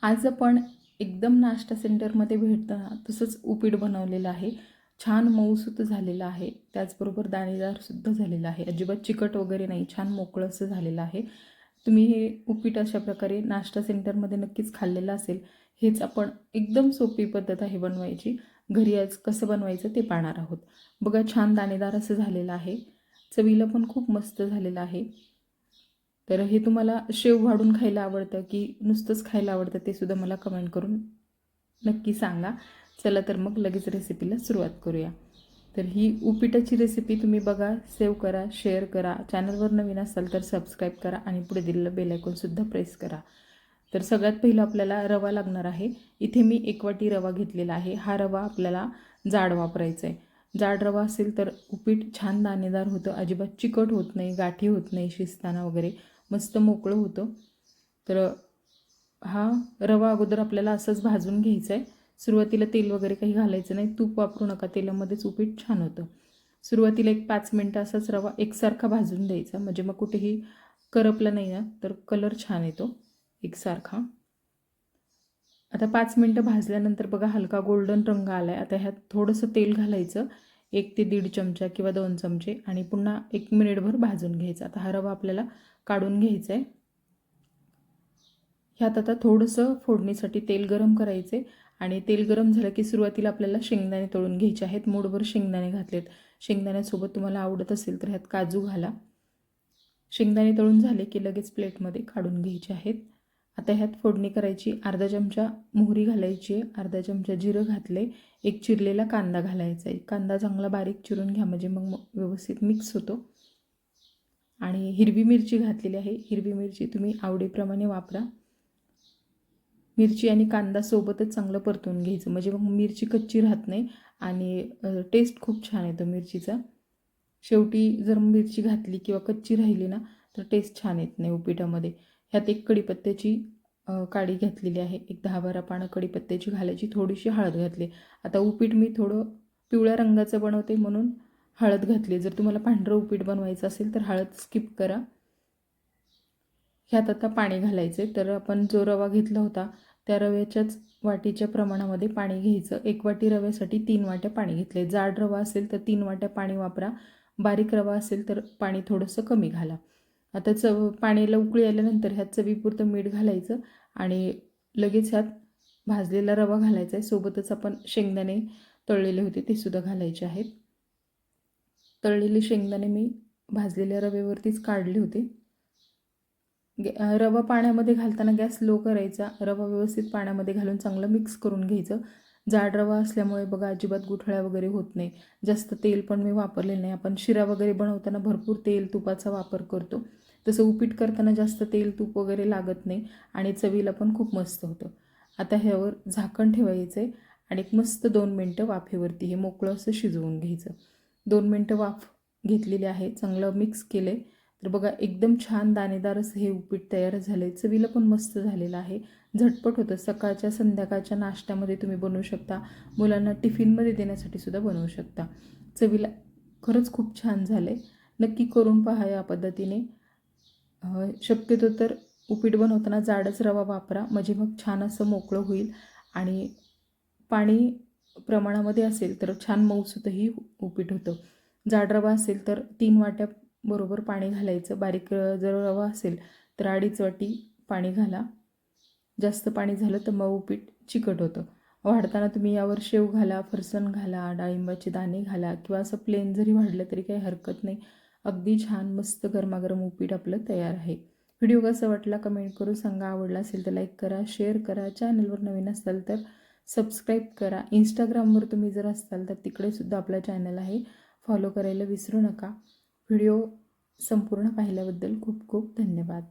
आज आपण एकदम नाश्ता सेंटरमध्ये भेटतं तसंच उपीट बनवलेलं आहे. छान मऊसूत झालेलं आहे. त्याचबरोबर दाणेदारसुद्धा झालेलं आहे. अजिबात चिकट वगैरे नाही. छान मोकळं असं झालेलं आहे. तुम्ही हे उपीट अशा प्रकारे नाश्ता सेंटरमध्ये नक्कीच खाल्लेलं असेल. हेच आपण एकदम सोपी पद्धत आहे बनवायची. घरी आज कसं बनवायचं ते पाहणार आहोत. बघा छान दाणेदार असं झालेलं आहे. चवीला पण खूप मस्त झालेलं आहे. तर हे तुम्हाला शेव वाढून खायला आवडतं की नुसतंच खायला आवडतं ते सुद्धा मला कमेंट करून नक्की सांगा. चला तर मग लगेच रेसिपीला सुरुवात करूया. तर ही उपीटाची रेसिपी तुम्ही बघा, सेव्ह करा, शेअर करा. चॅनलवर नवीन असाल तर सबस्क्राईब करा आणि पुढे दिलेलं बेल आयकॉनसुद्धा प्रेस करा. तर सगळ्यात पहिलं आपल्याला रवा लागणार आहे. इथे मी 1 वाटी रवा घेतलेला आहे. हा रवा आपल्याला जाड वापरायचा आहे. जाड रवा असेल तर उपीट छान दाणेदार होतं, अजिबात चिकट होत नाही, गाठी होत नाही शिजताना वगैरे, मस्त मोकळं होतं. तर हा रवा अगोदर आपल्याला असंच भाजून घ्यायचा आहे. सुरुवातीला तेल वगैरे काही घालायचं नाही, तूप वापरू नका, तेलामध्येच उपीट छान होतं. सुरुवातीला एक 5 मिनटं असाच रवा एकसारखा भाजून द्यायचा, म्हणजे मग कुठेही करपला नाही ना, तर कलर छान येतो एकसारखा. आता 5 मिनटं भाजल्यानंतर बघा हलका गोल्डन रंग आला आहे. आता ह्यात थोडंसं तेल घालायचं, 1 ते 1.5 चमचा किंवा 2 चमचे, आणि पुन्हा 1 मिनिटभर भाजून घ्यायचा. आता हा रवा आपल्याला काढून घ्यायचा आहे. ह्यात आता थोडंसं फोडणीसाठी तेल गरम करायचे, आणि तेल गरम झालं की सुरुवातीला आपल्याला शेंगदाणे तळून घ्यायचे आहेत. मूठभर शेंगदाणे घातलेत. शेंगदाण्यासोबत तुम्हाला आवडत असेल तर ह्यात काजू घाला. शेंगदाणे तळून झाले की लगेच प्लेटमध्ये काढून घ्यायचे आहेत. आता ह्यात फोडणी करायची. अर्धा चमचा मोहरी घालायची, अर्धा चमचा जिरं घातले, एक चिरलेला कांदा घालायचा आहे. कांदा चांगला बारीक चिरून घ्या, म्हणजे मग व्यवस्थित मिक्स होतो. आणि हिरवी मिरची घातलेली आहे. हिरवी मिरची तुम्ही आवडीप्रमाणे वापरा. मिरची आणि कांदा सोबतच चांगलं परतवून घ्यायचं, म्हणजे मग मिरची कच्ची राहत नाही आणि टेस्ट खूप छान येतो मिरचीचा. शेवटी जर मिरची घातली किंवा कच्ची राहिली ना तर टेस्ट छान येत नाही उपीटामध्ये. ह्यात एक कढीपत्त्याची काडी घातलेली आहे. एक 10-12 पानं कढीपत्त्याची घालायची. थोडीशी हळद घातली. आता उपीट मी थोडं पिवळ्या रंगाचं बनवते म्हणून हळद घातली. जर तुम्हाला पांढरं उपीट बनवायचं असेल तर हळद स्किप करा. ह्यात आता पाणी घालायचं आहे. तर आपण जो रवा घेतला होता त्या रव्याच्याच वाटीच्या प्रमाणामध्ये पाणी घ्यायचं. 1 वाटी रव्यासाठी 3 वाट्या पाणी घेतले. जाड रवा असेल तर 3 वाट्या पाणी वापरा. बारीक रवा असेल तर पाणी थोडंसं कमी घाला. आता पाण्याला उकळी आल्यानंतर ह्यात चवीपुरतं मीठ घालायचं, आणि लगेच ह्यात भाजलेला रवा घालायचा आहे. सोबतच आपण शेंगदाणे तळलेले होते ते सुद्धा घालायचे आहेत. तळलेले शेंगदाणे मी भाजलेल्या रव्यावरतीच काढले होते. रवा पाण्यामध्ये घालताना गॅस लो करायचा. रवा व्यवस्थित पाण्यामध्ये घालून चांगलं मिक्स करून घ्यायचं. जाड रवा असल्यामुळे बघा अजिबात गुठळ्या वगैरे होत नाही. जास्त तेल पण मी वापरलेलं नाही. आपण शिरा वगैरे बनवताना भरपूर तेल तुपाचा वापर करतो, तसं उपीट करताना जास्त तेल तूप वगैरे लागत नाही आणि चवीला पण खूप मस्त होतं. आता ह्यावर झाकण ठेवायचं आहे आणि एक मस्त 2 मिनटं वाफेवरती हे मोकळं असं शिजवून घ्यायचं. 2 मिनटं वाफ घेतलेली आहे. चांगलं मिक्स केलं आहे. तर बघा एकदम छान दाणेदार असं हे उपीट तयार झालं आहे. चवीला पण मस्त झालेलं आहे. झटपट होतं. सकाळच्या संध्याकाळच्या नाश्त्यामध्ये तुम्ही बनवू शकता. मुलांना टिफिनमध्ये देण्यासाठी सुद्धा बनवू शकता. चवीला खरंच खूप छान झालं आहे. नक्की करून पहा या पद्धतीने. शक्यतो तर उपीट बनवताना जाडच रवा वापरा, म्हणजे मग छान असं मोकळं होईल. आणि पाणी प्रमाणामध्ये असेल तर छान मऊसूतही उपीट होतं. जाड रवा असेल तर 3 वाट्या बरोबर पाणी घालायचं. बारीक जर रवा असेल तर 2.5 वाटी पाणी घाला. जास्त पाणी झालं तर मग उपीट चिकट होतं. वाढताना तुम्ही यावर शेव घाला, फरसाण घाला, डाळिंबाचे दाणे घाला, किंवा असं प्लेन जरी वाढलं तरी काही हरकत नाही. अगदी छान मस्त गरमागरम उपीट आपलं तयार आहे. व्हिडिओ कसा वाटला कमेंट करून सांगा. आवडला असेल तर लाईक करा, शेअर करा. चॅनलवर नवीन असाल तर सबस्क्राईब करा. इंस्टाग्रामवर तुम्ही जर असाल तर तिकडे सुद्धा आपला चॅनल आहे, फॉलो करायला विसरू नका. व्हिडिओ संपूर्ण पाहिल्याबद्दल खूप खूप धन्यवाद.